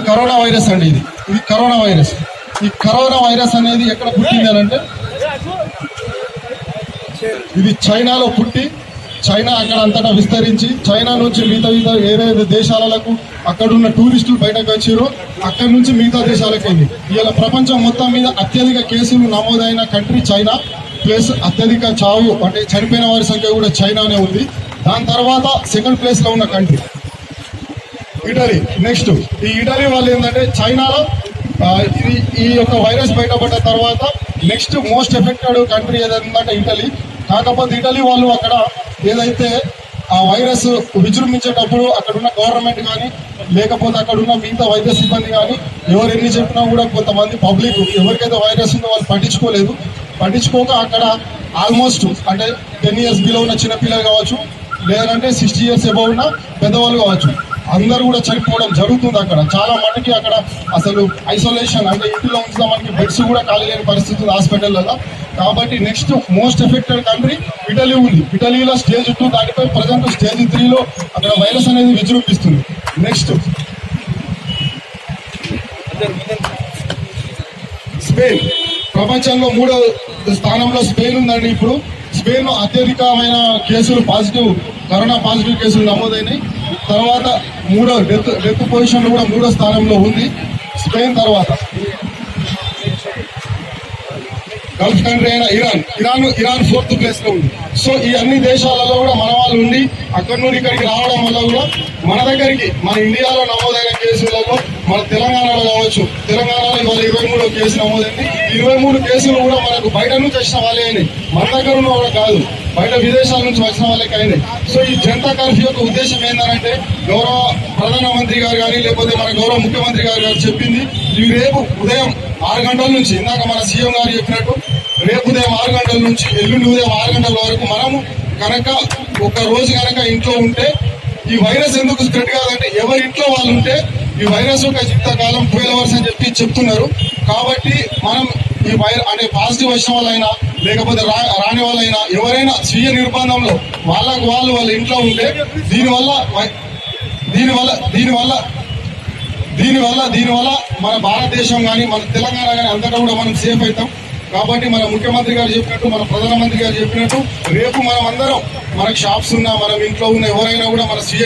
Corona virus అండి. ఇది corona virus. ఈ కరోనా వైరస్ అనేది ఎక్కడ పుట్టింది అని అంటే ఇది చైనాలో పుట్టి చైనా అక్కడ అంతటా విస్తరించి చైనా నుంచి మిగతా వేరే దేశాలకు అక్కడున్న టూరిస్టులు బయటకు వచ్చారు. అక్కడి నుంచి మిగతా దేశాలకు అయింది. ఇలా ప్రపంచం మొత్తం మీద అత్యధిక కేసులు నమోదైన కంట్రీ చైనా, ప్లస్ అత్యధిక చావు అంటే చనిపోయిన వారి సంఖ్య కూడా చైనానే ఉంది. దాని తర్వాత సెకండ్ ప్లేస్ లో ఉన్న కంట్రీ ఇటలీ. నెక్స్ట్ ఈ ఇటలీ వాళ్ళు ఏంటంటే చైనాలో ఈ యొక్క వైరస్ బయటపడ్డ తర్వాత నెక్స్ట్ మోస్ట్ ఎఫెక్టెడ్ కంట్రీ ఏదంటే ఇటలీ. కాకపోతే ఇటలీ వాళ్ళు అక్కడ ఏదైతే ఆ వైరస్ విజృంభించేటప్పుడు అక్కడున్న గవర్నమెంట్ కానీ లేకపోతే అక్కడున్న మిగతా వైద్య సిబ్బంది కానీ ఎవరు ఎన్ని చెప్పినా కూడా కొంతమంది పబ్లిక్ ఎవరికైతే వైరస్ ఉందో వాళ్ళు పట్టించుకోక అక్కడ ఆల్మోస్ట్ అంటే 10 years బిలో ఉన్న చిన్నపిల్లలు కావచ్చు, లేదంటే 60 years అబౌవ్ ఉన్న పెద్దవాళ్ళు కావచ్చు, అందరూ కూడా చనిపోవడం జరుగుతుంది. అక్కడ చాలా మటుకి అక్కడ అసలు ఐసోలేషన్ అంటే ఇంటిలో ఉంచుదానికి బెడ్స్ కూడా ఖాళీ లేని పరిస్థితి ఉంది హాస్పిటల్లో. కాబట్టి next most affected country Italy ఉంది. ఇటలీలో స్టేజ్ 2 దాటిపోయి ప్రజెంట్ స్టేజ్ 3లో అక్కడ వైరస్ అనేది విజృంభిస్తుంది. Next Spain. ప్రపంచంలో 3వ స్థానంలో స్పెయిన్ ఉందండి. ఇప్పుడు స్పెయిన్ అత్యధికమైన కేసులు కరోనా పాజిటివ్ కేసులు నమోదైనాయి. తర్వాత డెత్ పొజిషన్ లో కూడా 3వ స్థానంలో ఉంది స్పెయిన్. తర్వాత గల్ఫ్ కంట్రీ అయిన ఇరాన్ 4th ప్లేస్ లో ఉంది. సో ఈ అన్ని దేశాలలో కూడా మన వాళ్ళు ఉండి అక్కడి నుండి ఇక్కడికి రావడం వల్ల కూడా మన దగ్గరికి మన ఇండియాలో నమోదైన కేసులలో మన తెలంగాణలో కావచ్చు, తెలంగాణలో ఇవాళ 23వ కేసు నమోదైంది. 23 కేసులు కూడా మనకు బయట నుంచి వచ్చిన వాళ్ళే అయినాయి, మన దగ్గర ఉన్న వాళ్ళు కాదు, బయట విదేశాల నుంచి వచ్చిన వాళ్ళకి అయినాయి. సో ఈ జనతా కర్ఫ్యూ యొక్క ఉద్దేశం ఏంటంటే గౌరవ ప్రధానమంత్రి గారు కానీ లేకపోతే మన గౌరవ ముఖ్యమంత్రి గారు చెప్పింది ఇవి రేపు ఉదయం 6 గంటల నుంచి ఇందాక మన సీఎం గారు చెప్పినట్టు రేపు ఉదయం 6 గంటల నుంచి ఎల్లుండి ఉదయం 6 గంటల వరకు మనము కనుక ఒక రోజు కనుక ఇంట్లో ఉంటే ఈ వైరస్ ఎందుకు స్ప్రెడ్ కాదంటే ఎవరి ఇంట్లో వాళ్ళు ఉంటే ఈ వైరస్ ఒక జీవితకాలం 12 hours అని చెప్తున్నారు. కాబట్టి మనం ఈ అంటే పాజిటివ్ వచ్చిన వాళ్ళైనా లేకపోతే రాని వాళ్ళైనా ఎవరైనా స్వీయ నిర్బంధంలో వాళ్ళ ఇంట్లో ఉంటే దీనివల్ల మన భారతదేశం కానీ మన తెలంగాణ కానీ అంతటా కూడా మనం సేఫ్ అవుతాం. కాబట్టి మన ముఖ్యమంత్రి గారు చెప్పినట్టు మన ప్రధానమంత్రి గారు చెప్పినట్టు రేపు మనం అందరం మనకు షాప్స్ ఉన్నా మనం ఇంట్లో ఉన్న ఎవరైనా కూడా మన స్వీయ